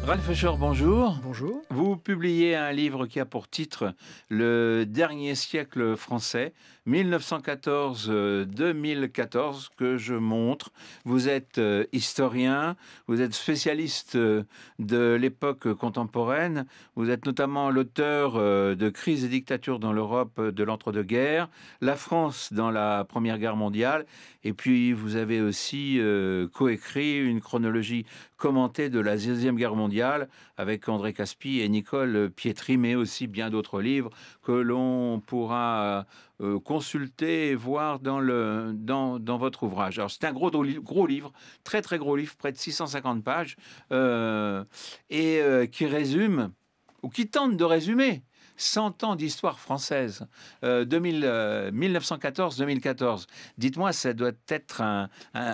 Ralph Fischer, bonjour. Bonjour. Vous publiez un livre qui a pour titre Le dernier siècle français, 1914-2014, que je montre. Vous êtes historien, vous êtes spécialiste de l'époque contemporaine, vous êtes notamment l'auteur de Crise et dictature dans l'Europe de l'entre-deux-guerres, la France dans la Première Guerre mondiale, et puis vous avez aussi coécrit une chronologie commentée de la Deuxième Guerre mondiale avec André Caspi et Nicole Pietri, mais aussi bien d'autres livres que l'on pourra consulter et voir dans votre ouvrage. Alors c'est un gros livre, très très gros livre, près de 650 pages, qui résume, ou qui tente de résumer 100 ans d'histoire française, 1914-2014. Dites-moi, ça doit être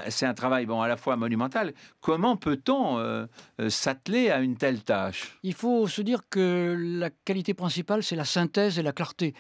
c'est un travail à la fois monumental. Comment peut-on s'atteler à une telle tâche? Il faut se dire que la qualité principale, c'est la synthèse et la clarté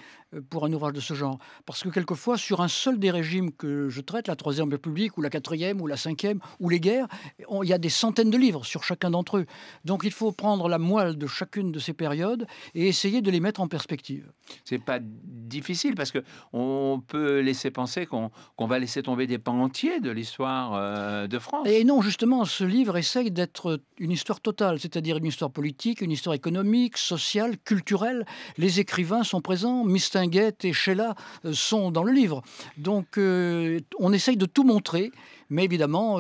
pour un ouvrage de ce genre. Parce que quelquefois, sur un seul des régimes que je traite, la Troisième République, ou la Quatrième, ou la Cinquième, ou les guerres, il y a des centaines de livres sur chacun d'entre eux. Donc il faut prendre la moelle de chacune de ces périodes et essayer de les mettre en perspective. C'est pas difficile parce que on peut laisser penser qu'on va laisser tomber des pans entiers de l'histoire de France. Et non, justement, ce livre essaye d'être une histoire totale, c'est-à-dire une histoire politique, une histoire économique, sociale, culturelle. Les écrivains sont présents, Mistinguett et Sheila sont dans le livre. Donc on essaye de tout montrer, mais évidemment,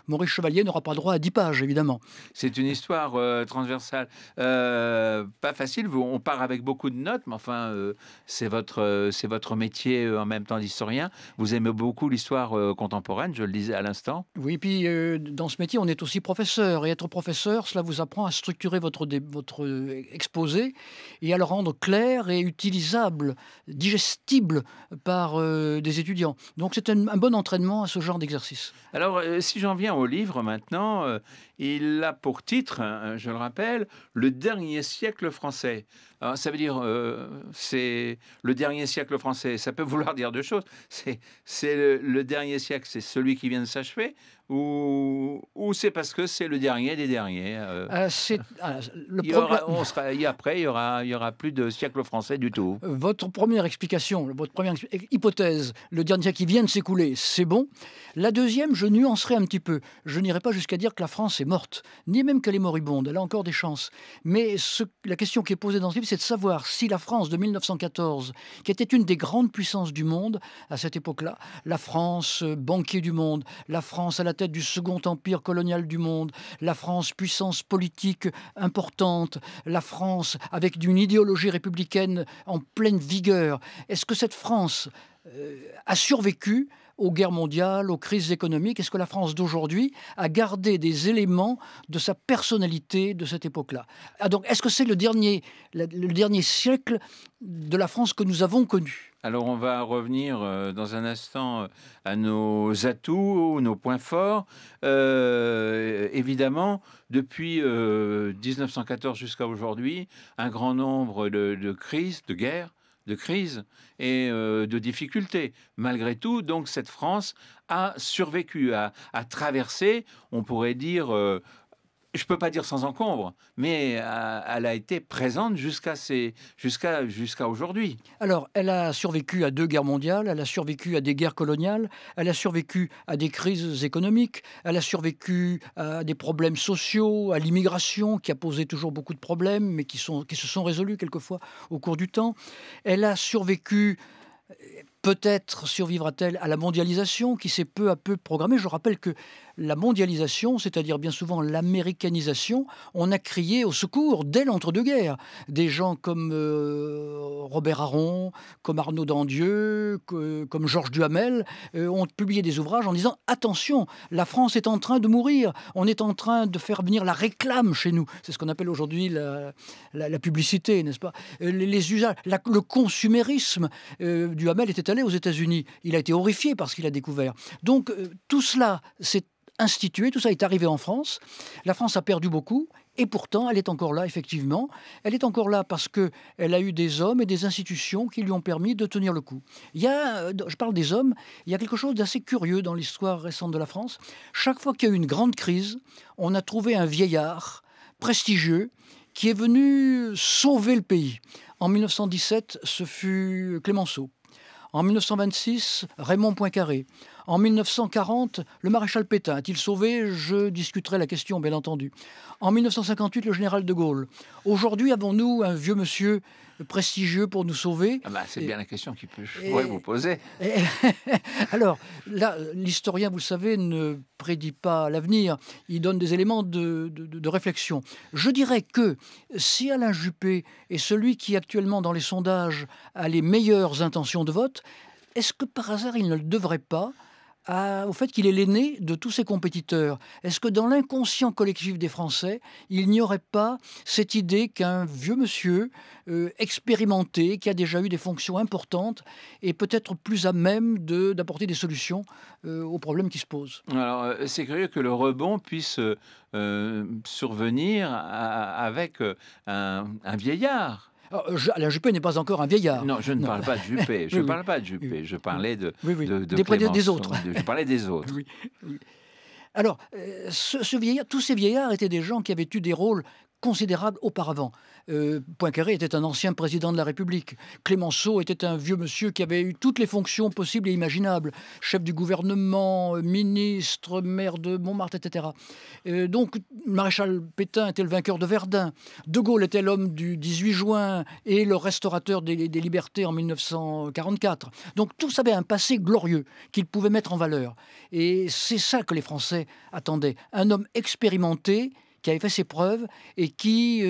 Maurice Chevalier n'aura pas droit à 10 pages, évidemment. C'est une histoire transversale, pas facile. On part avec beaucoup de notes, mais enfin, c'est votre métier en même temps d'historien. Vous aimez beaucoup l'histoire contemporaine, je le disais à l'instant. Oui, puis dans ce métier, on est aussi professeur. Et être professeur, cela vous apprend à structurer votre exposé et à le rendre clair et utilisable, digestible par des étudiants. Donc c'est un bon entraînement à ce genre d'exercice. Alors, si j'en viens au livre maintenant, il a pour titre, je le rappelle, Le dernier siècle français. Alors, ça veut dire, c'est le dernier siècle français. Ça peut vouloir dire deux choses. C'est le dernier siècle, c'est celui qui vient de s'achever, ou c'est parce que c'est le dernier des derniers. Après, il y aura plus de siècle français du tout. Votre première explication, votre première hypothèse, le dernier siècle qui vient de s'écouler, c'est bon. La deuxième, je nuancerai un petit peu. Je n'irai pas jusqu'à dire que la France est morte, ni même qu'elle est moribonde. Elle a encore des chances. Mais la question qui est posée dans ce livre, c'est de savoir si la France de 1914, qui était une des grandes puissances du monde à cette époque-là, la France banquier du monde, la France à la tête du second empire colonial du monde, la France puissance politique importante, la France avec une idéologie républicaine en pleine vigueur. Est-ce que cette France a survécu aux guerres mondiales, aux crises économiques? Est-ce que la France d'aujourd'hui a gardé des éléments de sa personnalité de cette époque-là? Donc, est-ce que c'est le dernier siècle de la France que nous avons connu? Alors, on va revenir dans un instant à nos atouts, nos points forts. Évidemment, depuis 1914 jusqu'à aujourd'hui, un grand nombre de crises, de guerres, de crise et de difficultés. Malgré tout, donc, cette France a survécu, a traversé, on pourrait dire, je ne peux pas dire sans encombre, mais elle a été présente jusqu'à aujourd'hui. Alors, elle a survécu à 2 guerres mondiales, elle a survécu à des guerres coloniales, elle a survécu à des crises économiques, elle a survécu à des problèmes sociaux, à l'immigration qui a posé toujours beaucoup de problèmes, mais qui se sont résolus quelquefois au cours du temps. Elle a survécu... Peut-être survivra-t-elle à la mondialisation qui s'est peu à peu programmée. Je rappelle que la mondialisation, c'est-à-dire bien souvent l'américanisation, on a crié au secours dès l'entre-deux-guerres. Des gens comme Robert Aron, comme Arnaud Dandieu, comme Georges Duhamel ont publié des ouvrages en disant « Attention, la France est en train de mourir, on est en train de faire venir la réclame chez nous ». C'est ce qu'on appelle aujourd'hui la publicité, n'est-ce pas? Les usages, le consumérisme. Duhamel était allé aux États-Unis. Il a été horrifié par ce qu'il a découvert. Donc, tout cela s'est institué, tout ça est arrivé en France. La France a perdu beaucoup et pourtant, elle est encore là, effectivement. Elle est encore là parce qu'elle a eu des hommes et des institutions qui lui ont permis de tenir le coup. Je parle des hommes, il y a quelque chose d'assez curieux dans l'histoire récente de la France. Chaque fois qu'il y a eu une grande crise, on a trouvé un vieillard prestigieux qui est venu sauver le pays. En 1917, ce fut Clémenceau. En 1926, Raymond Poincaré. En 1940, le maréchal Pétain. A-t-il sauvé? Je discuterai la question, bien entendu. En 1958, le général de Gaulle. Aujourd'hui, avons-nous un vieux monsieur prestigieux pour nous sauver? C'est bien la question que je pourrais vous poser. Alors, là, l'historien, vous le savez, ne prédit pas l'avenir. Il donne des éléments de réflexion. Je dirais que si Alain Juppé est celui qui, actuellement, dans les sondages, a les meilleures intentions de vote, est-ce que par hasard, il ne le devrait pas au fait qu'il est l'aîné de tous ses compétiteurs? Est-ce que dans l'inconscient collectif des Français, il n'y aurait pas cette idée qu'un vieux monsieur expérimenté, qui a déjà eu des fonctions importantes, est peut-être plus à même d'apporter des solutions aux problèmes qui se posent? Alors, c'est curieux que le rebond puisse survenir avec un vieillard. Alain Juppé n'est pas encore un vieillard. Non, je ne parle pas de Juppé. Je ne parle pas de Juppé. Je parlais de des autres. Je parlais des autres. Oui. Alors, tous ces vieillards étaient des gens qui avaient eu des rôles considérables auparavant. Poincaré était un ancien président de la République. Clémenceau était un vieux monsieur qui avait eu toutes les fonctions possibles et imaginables. Chef du gouvernement, ministre, maire de Montmartre, etc. Donc, maréchal Pétain était le vainqueur de Verdun. De Gaulle était l'homme du 18 juin et le restaurateur des libertés en 1944. Donc, tous avaient un passé glorieux qu'ils pouvaient mettre en valeur. Et c'est ça que les Français attendaient. Un homme expérimenté qui avait fait ses preuves et qui,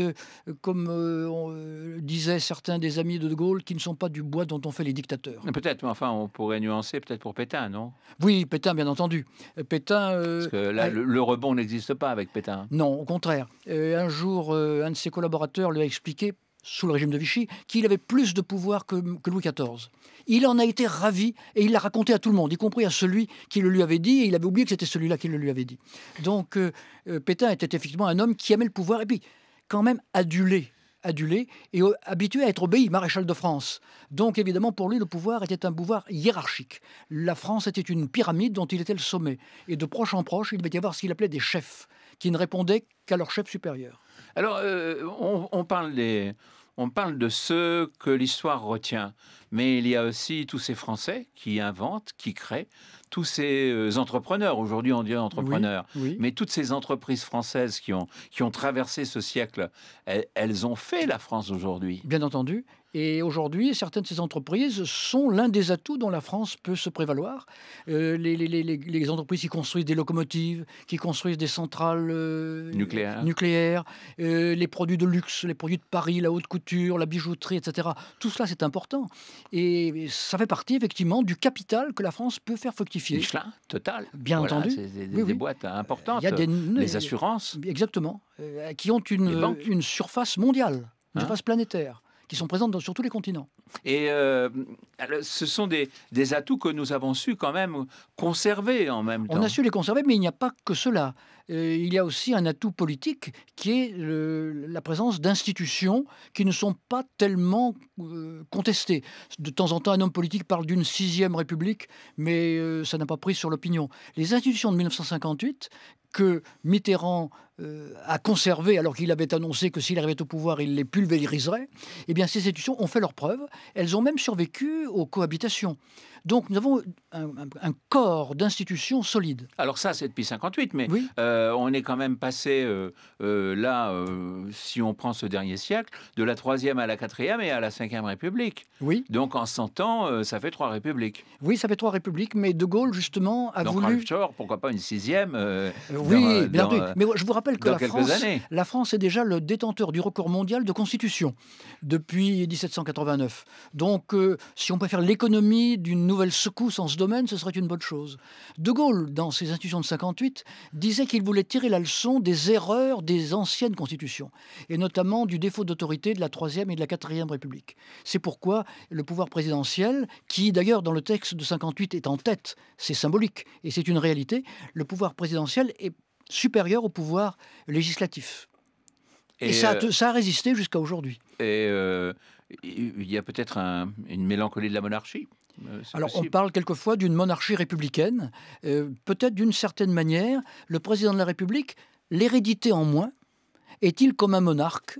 comme disaient certains des amis de Gaulle, qui ne sont pas du bois dont on fait les dictateurs. Peut-être, mais enfin, on pourrait nuancer peut-être pour Pétain, non? Oui, Pétain, bien entendu. Pétain... Parce que là, le rebond n'existe pas avec Pétain. Non, au contraire. Un jour, un de ses collaborateurs lui a expliqué, sous le régime de Vichy, qu'il avait plus de pouvoir que Louis XIV. Il en a été ravi et il l'a raconté à tout le monde, y compris à celui qui le lui avait dit, et il avait oublié que c'était celui-là qui le lui avait dit. Donc Pétain était effectivement un homme qui aimait le pouvoir et puis quand même adulé et habitué à être obéi, maréchal de France. Donc évidemment pour lui le pouvoir était un pouvoir hiérarchique. La France était une pyramide dont il était le sommet. Et de proche en proche, il devait y avoir ce qu'il appelait des chefs qui ne répondaient qu'à leur chef supérieur. Alors, on parle de ceux que l'histoire retient, mais il y a aussi tous ces Français qui inventent, qui créent, tous ces entrepreneurs, aujourd'hui on dit entrepreneurs, oui. Mais toutes ces entreprises françaises qui ont traversé ce siècle, elles ont fait la France aujourd'hui. Bien entendu. Et aujourd'hui, certaines de ces entreprises sont l'un des atouts dont la France peut se prévaloir. Les entreprises qui construisent des locomotives, qui construisent des centrales nucléaires, les produits de luxe, les produits de Paris, la haute couture, la bijouterie, etc. Tout cela, c'est important. Et ça fait partie, effectivement, du capital que la France peut faire fructifier. Michelin, Total. Bien entendu. C'est des boîtes importantes. Il y a les assurances. Exactement. Qui ont une surface mondiale, une surface planétaire, qui sont présentes sur tous les continents. Et ce sont des atouts que nous avons su quand même conserver en même temps. On a su les conserver, mais il n'y a pas que cela. Il y a aussi un atout politique qui est la présence d'institutions qui ne sont pas tellement contestées. De temps en temps, un homme politique parle d'une 6e République, mais ça n'a pas pris sur l'opinion. Les institutions de 1958, que Mitterrand a conservé alors qu'il avait annoncé que s'il arrivait au pouvoir, il les pulvériserait, eh bien ces institutions ont fait leurs preuves. Elles ont même survécu aux cohabitations. Donc nous avons un corps d'institutions solides. Alors ça, c'est depuis 58, mais oui. On est quand même passé, si on prend ce dernier siècle, de la 3e à la 4e et à la 5e République. Oui. Donc en 100 ans, ça fait 3 républiques. Oui, ça fait 3 républiques, mais De Gaulle, justement, a voulu... Donc pourquoi pas une 6e oui, bien entendu. Mais je vous rappelle que la France est déjà le détenteur du record mondial de constitution depuis 1789. Donc, si on peut faire l'économie d'une nouvelle secousse en ce domaine, ce serait une bonne chose. De Gaulle, dans ses institutions de 58, disait qu'il voulait tirer la leçon des erreurs des anciennes constitutions, et notamment du défaut d'autorité de la 3e et de la 4e République. C'est pourquoi le pouvoir présidentiel, qui d'ailleurs dans le texte de 58 est en tête, c'est symbolique, et c'est une réalité, le pouvoir présidentiel est supérieur au pouvoir législatif. Et ça a résisté jusqu'à aujourd'hui. Et il y a peut-être une mélancolie de la monarchie. Alors, possible. on parle quelquefois d'une monarchie républicaine. Peut-être d'une certaine manière, le président de la République, l'hérédité en moins, est-il comme un monarque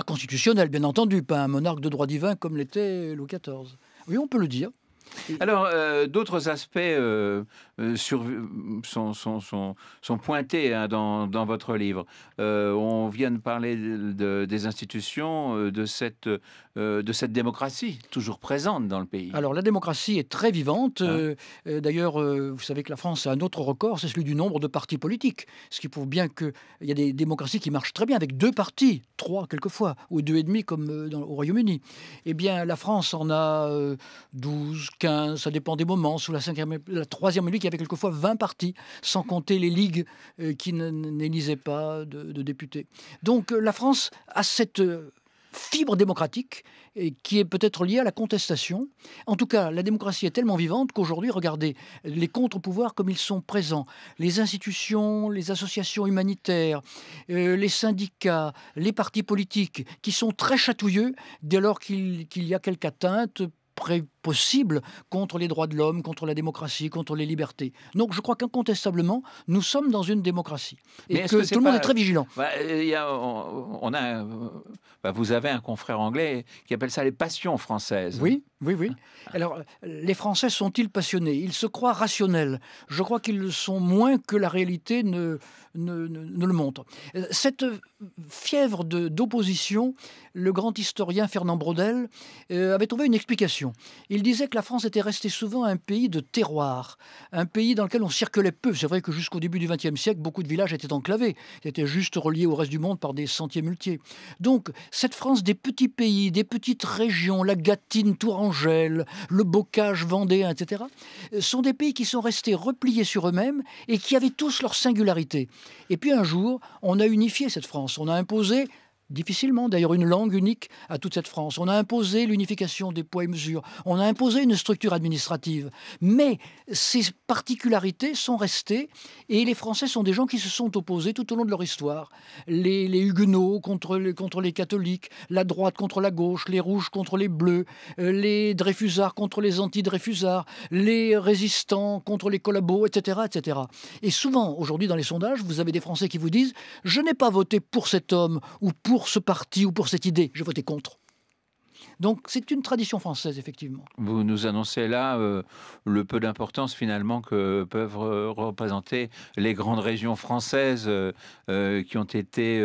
constitutionnel, bien entendu, pas un monarque de droit divin comme l'était Louis XIV. Oui, on peut le dire. Alors, d'autres aspects sont pointés, hein, dans votre livre. On vient de parler des institutions, de cette démocratie toujours présente dans le pays. Alors la démocratie est très vivante. Hein? D'ailleurs, vous savez que la France a un autre record, c'est celui du nombre de partis politiques. Ce qui prouve bien qu'il y a des démocraties qui marchent très bien avec 2 partis, 3 quelquefois, ou 2,5 comme au Royaume-Uni. Eh bien, la France en a 12, 15, ça dépend des moments. Sous la 3e République, il y avait quelquefois 20 partis, sans compter les ligues qui n'élisaient pas de députés. Donc la France a cette fibre démocratique qui est peut-être liée à la contestation. En tout cas, la démocratie est tellement vivante qu'aujourd'hui, regardez, les contre-pouvoirs comme ils sont présents, les institutions, les associations humanitaires, les syndicats, les partis politiques, qui sont très chatouilleux dès lors qu'il y a quelque atteinte possible contre les droits de l'homme, contre la démocratie, contre les libertés. Donc je crois qu'incontestablement, nous sommes dans une démocratie. Et que tout le monde est très vigilant. Vous avez un confrère anglais qui appelle ça les passions françaises. Oui, oui, oui. Alors, les Français sont-ils passionnés? Ils se croient rationnels. Je crois qu'ils le sont moins que la réalité ne le montre. Cette fièvre d'opposition, le grand historien Fernand Braudel avait trouvé une explication. Il disait que la France était restée souvent un pays de terroir, un pays dans lequel on circulait peu. C'est vrai que jusqu'au début du XXe siècle, beaucoup de villages étaient enclavés, étaient juste reliés au reste du monde par des sentiers muletiers. Donc, cette France des petits pays, des petites régions, la Gâtine tourangelle, le Bocage vendéen, etc., sont des pays qui sont restés repliés sur eux-mêmes et qui avaient tous leur singularité. Et puis un jour, on a unifié cette France, on a imposé difficilement d'ailleurs une langue unique à toute cette France. On a imposé l'unification des poids et mesures, on a imposé une structure administrative. Mais ces particularités sont restées et les Français sont des gens qui se sont opposés tout au long de leur histoire. Les Huguenots contre les catholiques, la droite contre la gauche, les rouges contre les bleus, les Dreyfusards contre les anti-Dreyfusards, les résistants contre les collabos, etc., etc. Et souvent, aujourd'hui dans les sondages, vous avez des Français qui vous disent « Je n'ai pas voté pour cet homme ou pour ce parti ou pour cette idée, j'ai voté contre ». Donc c'est une tradition française, effectivement. Vous nous annoncez là le peu d'importance finalement que peuvent représenter les grandes régions françaises qui ont été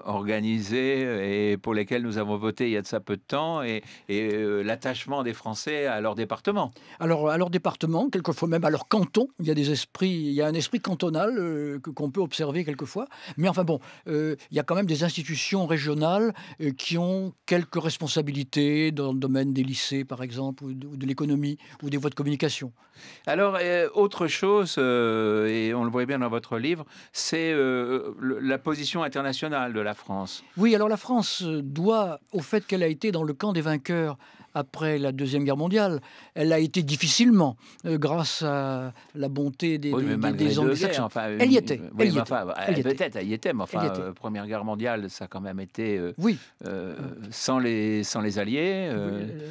organisées et pour lesquelles nous avons voté il y a de ça peu de temps et l'attachement des Français à leur département. Alors à leur département, quelquefois même à leur canton, il y a un esprit cantonal qu'on peut observer quelquefois. Mais enfin bon, il y a quand même des institutions régionales qui ont quelques responsabilités dans le domaine des lycées, par exemple, ou de l'économie, ou des voies de communication. Alors, autre chose, et on le voit bien dans votre livre, c'est la position internationale de la France. Oui, alors la France doit au fait qu'elle a été dans le camp des vainqueurs après la Deuxième Guerre mondiale. Elle a été difficilement, grâce à la bonté des Anglo-Saxons. Elle y était. Peut-être, elle y était, mais enfin, Première Guerre mondiale, ça a quand même été sans les Alliés.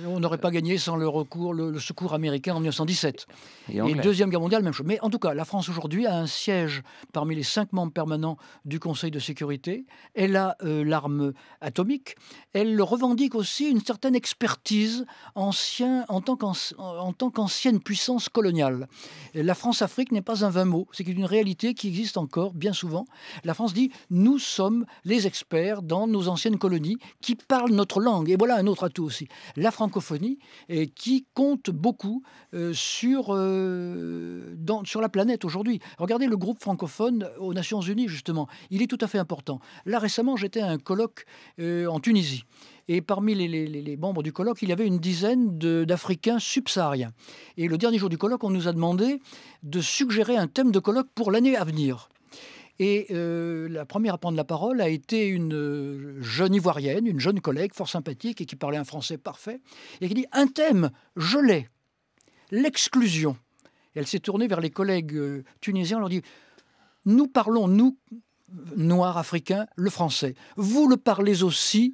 On n'aurait pas gagné sans le secours américain en 1917. Et Deuxième Guerre mondiale, même chose. Mais en tout cas, la France aujourd'hui a un siège parmi les 5 membres permanents du Conseil de sécurité. Elle a l'arme atomique. Elle revendique aussi une certaine expertise en tant qu'ancienne puissance coloniale. La France-Afrique n'est pas un vain mot, c'est une réalité qui existe encore bien souvent. La France dit « nous sommes les experts dans nos anciennes colonies qui parlent notre langue ». Et voilà un autre atout aussi, la francophonie qui compte beaucoup sur la planète aujourd'hui. Regardez le groupe francophone aux Nations Unies, justement. Il est tout à fait important. Là, récemment, j'étais à un colloque en Tunisie. Et parmi les membres du colloque, il y avait une dizaine d'Africains subsahariens. Et le dernier jour du colloque, on nous a demandé de suggérer un thème de colloque pour l'année à venir. Et la première à prendre la parole a été une jeune Ivoirienne, une jeune collègue fort sympathique et qui parlait un français parfait, et qui dit « Un thème, je l'ai, l'exclusion ». Et elle s'est tournée vers les collègues tunisiens, elle leur dit « Nous parlons, nous, Noirs africains, le français. Vous le parlez aussi ».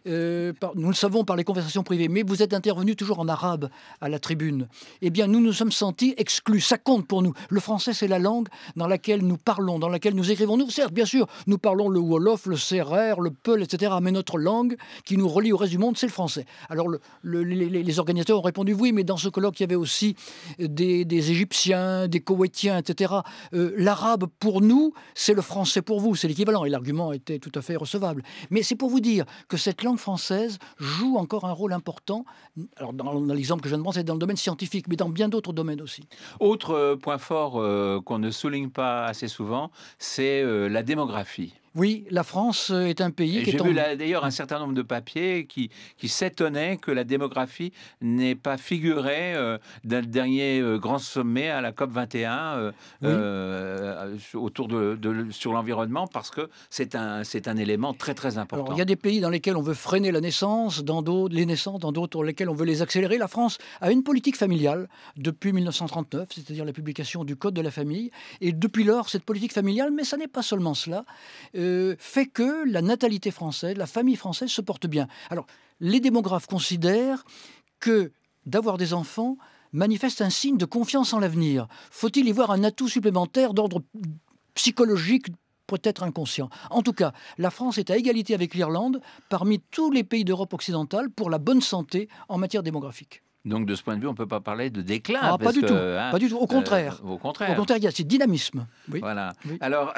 nous le savons par les conversations privées, mais vous êtes intervenu toujours en arabe à la tribune. Eh bien, nous nous sommes sentis exclus. Ça compte pour nous. Le français, c'est la langue dans laquelle nous parlons, dans laquelle nous écrivons. Nous, certes, bien sûr, nous parlons le Wolof, le Sérère, le Peul, etc. Mais notre langue qui nous relie au reste du monde, c'est le français. Alors, les organisateurs ont répondu oui, mais dans ce colloque, il y avait aussi des Égyptiens, des Koweïtiens, etc. L'arabe, pour nous, c'est le français pour vous. C'est l'équivalent. Et l'argument était tout à fait recevable. Mais c'est pour vous dire que cette langue française joue encore un rôle important. Alors, dans l'exemple que je viens de prendre, c'est dans le domaine scientifique, mais dans bien d'autres domaines aussi. Autre point fort qu'on ne souligne pas assez souvent, c'est la démographie. Oui, la France est un pays qui est J'ai vu d'ailleurs un certain nombre de papiers qui s'étonnaient que la démographie n'ait pas figuré dans le dernier grand sommet à la COP 21 sur l'environnement, parce que c'est un élément très très important. Alors, il y a des pays dans lesquels on veut freiner la naissance, dans d'autres dans lesquels on veut les accélérer. La France a une politique familiale depuis 1939, c'est-à-dire la publication du Code de la famille. Et depuis lors, cette politique familiale, mais ça n'est pas seulement cela, fait que la natalité française, la famille française se porte bien. Alors, les démographes considèrent que d'avoir des enfants manifeste un signe de confiance en l'avenir. Faut-il y voir un atout supplémentaire d'ordre psychologique, peut-être inconscient? En tout cas, la France est à égalité avec l'Irlande parmi tous les pays d'Europe occidentale pour la bonne santé en matière démographique. Donc, de ce point de vue, on ne peut pas parler de déclin. Pas du tout. Pas du tout. Au contraire. Au contraire. Au contraire, il y a ce dynamisme. Oui. Voilà. Oui. Alors,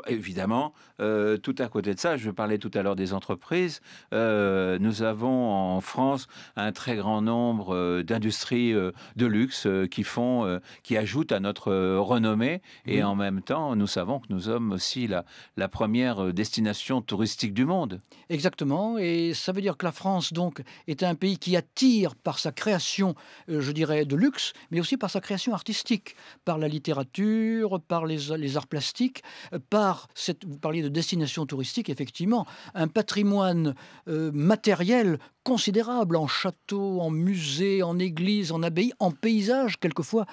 évidemment, tout à côté de ça, je parlais tout à l'heure des entreprises. Nous avons en France un très grand nombre d'industries de luxe qui ajoutent à notre renommée. Et en même temps, nous savons que nous sommes aussi la première destination touristique du monde. Exactement. Et ça veut dire que la France, donc, est un pays qui attire par sa création, je dirais, de luxe, mais aussi par sa création artistique, par la littérature, par les arts plastiques, vous parliez de destination touristique, effectivement, un patrimoine matériel considérable en châteaux, en musées, en églises, en abbayes, en paysages, quelquefois,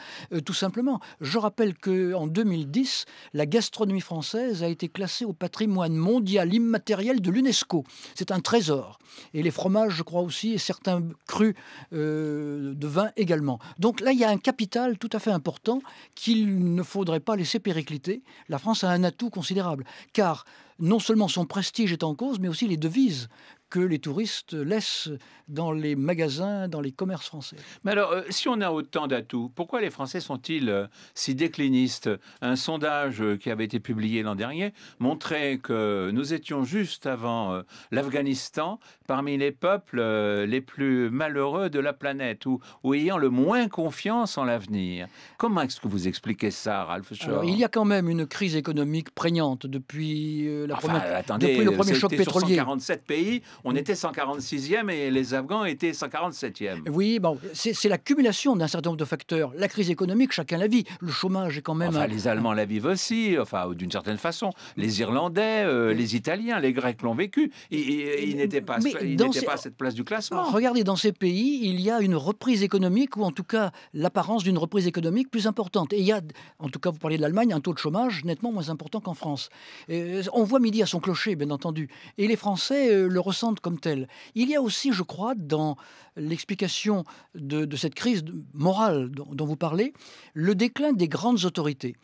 tout simplement. Je rappelle qu'en 2010, la gastronomie française a été classée au patrimoine mondial immatériel de l'UNESCO. C'est un trésor. Et les fromages, je crois aussi, et certains crus de vin également. Donc là, il y a un capital tout à fait important qu'il ne faudrait pas laisser péricliter. La France a un atout considérable, car non seulement son prestige est en cause, mais aussi les devises que les touristes laissent dans les magasins, dans les commerces français. Mais alors, si on a autant d'atouts, pourquoi les Français sont-ils si déclinistes? Un sondage qui avait été publié l'an dernier montrait que nous étions juste avant l'Afghanistan parmi les peuples les plus malheureux de la planète, ou ayant le moins confiance en l'avenir. Comment est-ce que vous expliquez ça, Ralph Shore? Alors, il y a quand même une crise économique prégnante depuis depuis le premier choc pétrolier. Sur 147 pays, on était 146e et les Afghans étaient 147e. Oui, bon, c'est l'accumulation d'un certain nombre de facteurs. La crise économique, chacun la vit. Le chômage est quand même... les Allemands la vivent aussi, d'une certaine façon. Les Irlandais, les Italiens, les Grecs l'ont vécu. Ils n'étaient pas à cette place du classement. Regardez, dans ces pays, il y a une reprise économique, ou en tout cas l'apparence d'une reprise économique plus importante. Et il y a, en tout cas, vous parliez de l'Allemagne, un taux de chômage nettement moins important qu'en France. On voit midi à son clocher, bien entendu. Et les Français le ressentent comme tel. Il y a aussi, je crois, dans l'explication de cette crise morale dont vous parlez, le déclin des grandes autorités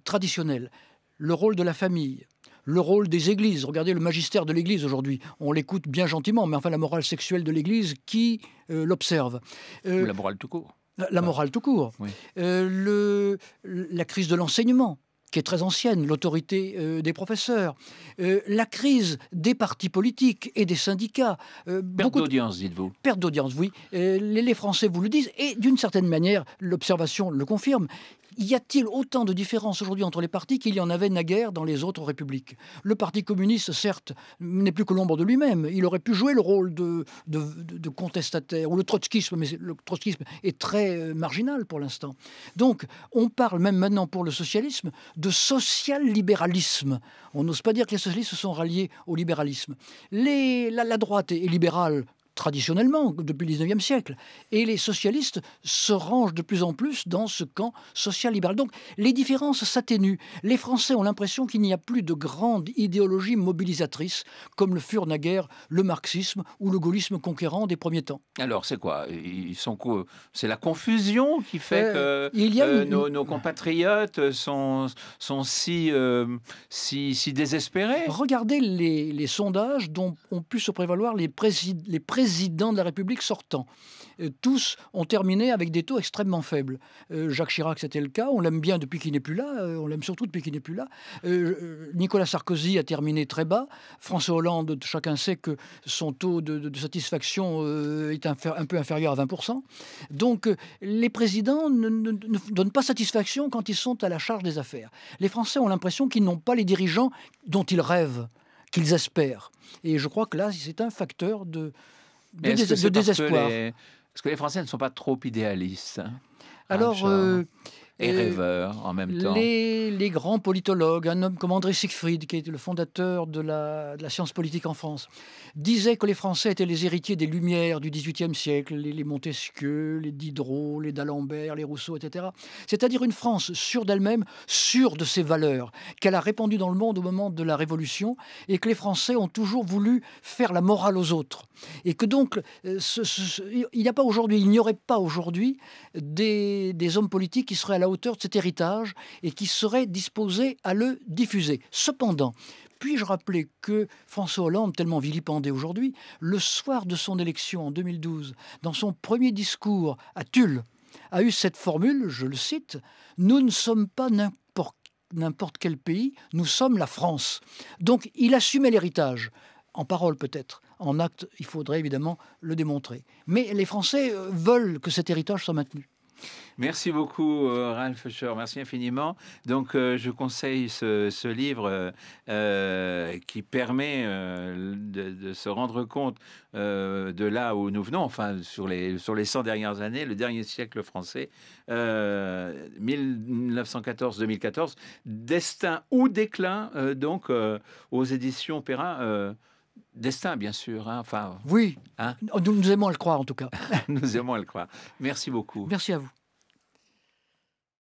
traditionnelles, le rôle de la famille, le rôle des églises. Regardez le magistère de l'église aujourd'hui. On l'écoute bien gentiment, mais enfin la morale sexuelle de l'église, qui l'observe? La morale tout court. La morale tout court. Oui. La crise de l'enseignement, qui est très ancienne, l'autorité des professeurs, la crise des partis politiques et des syndicats. Perte d'audience, dites-vous. Perte d'audience, oui. Les Français vous le disent, et d'une certaine manière, l'observation le confirme. Y a-t-il autant de différences aujourd'hui entre les partis qu'il y en avait naguère dans les autres républiques? Le Parti communiste, certes, n'est plus que l'ombre de lui-même. Il aurait pu jouer le rôle de contestataire, ou le trotskisme, mais le trotskisme est très marginal pour l'instant. Donc, on parle même maintenant pour le socialisme de social-libéralisme. On n'ose pas dire que les socialistes se sont ralliés au libéralisme. La droite est libérale, traditionnellement, depuis le 19e siècle. Et les socialistes se rangent de plus en plus dans ce camp social-libéral. Donc les différences s'atténuent. Les Français ont l'impression qu'il n'y a plus de grande idéologie mobilisatrice, comme le furent naguère le marxisme ou le gaullisme conquérant des premiers temps. Alors, c'est quoi? C'est la confusion qui fait que il y a nos compatriotes sont si désespérés? Regardez les sondages dont ont pu se prévaloir les présidents de la République sortants. Tous ont terminé avec des taux extrêmement faibles. Jacques Chirac, c'était le cas. On l'aime bien depuis qu'il n'est plus là. On l'aime surtout depuis qu'il n'est plus là. Nicolas Sarkozy a terminé très bas. François Hollande, chacun sait que son taux de satisfaction est un peu inférieur à 20%. Donc, les présidents ne donnent pas satisfaction quand ils sont à la charge des affaires. Les Français ont l'impression qu'ils n'ont pas les dirigeants dont ils rêvent, qu'ils espèrent. Et je crois que là, c'est un facteur de désespoir. Est-ce que les Français ne sont pas trop idéalistes, hein, Alors, et rêveurs en même temps? les grands politologues, un homme comme André Siegfried, qui était le fondateur de la science politique en France, disait que les Français étaient les héritiers des Lumières du XVIIIe siècle, les Montesquieu, les Diderot, les d'Alembert, les Rousseau, etc. C'est-à-dire une France sûre d'elle-même, sûre de ses valeurs, qu'elle a répandues dans le monde au moment de la Révolution, et que les Français ont toujours voulu faire la morale aux autres. Et que donc, il n'y aurait pas aujourd'hui des hommes politiques qui seraient à la hauteur de cet héritage et qui seraient disposés à le diffuser. Cependant, puis-je rappeler que François Hollande, tellement vilipendé aujourd'hui, le soir de son élection en 2012, dans son premier discours à Tulle, a eu cette formule, je le cite, « Nous ne sommes pas n'importe quel pays, nous sommes la France ». Donc il assumait l'héritage, en parole peut-être. En acte, il faudrait évidemment le démontrer. Mais les Français veulent que cet héritage soit maintenu. Merci beaucoup, Ralph Fischer. Merci infiniment. Donc, je conseille ce livre qui permet de se rendre compte de là où nous venons, enfin, sur les 100 dernières années, le dernier siècle français, 1914-2014, destin ou déclin, donc, aux éditions Perrin. Destin, bien sûr. Hein, enfin, oui, hein, nous aimons à le croire en tout cas. nous aimons à le croire. Merci beaucoup. Merci à vous.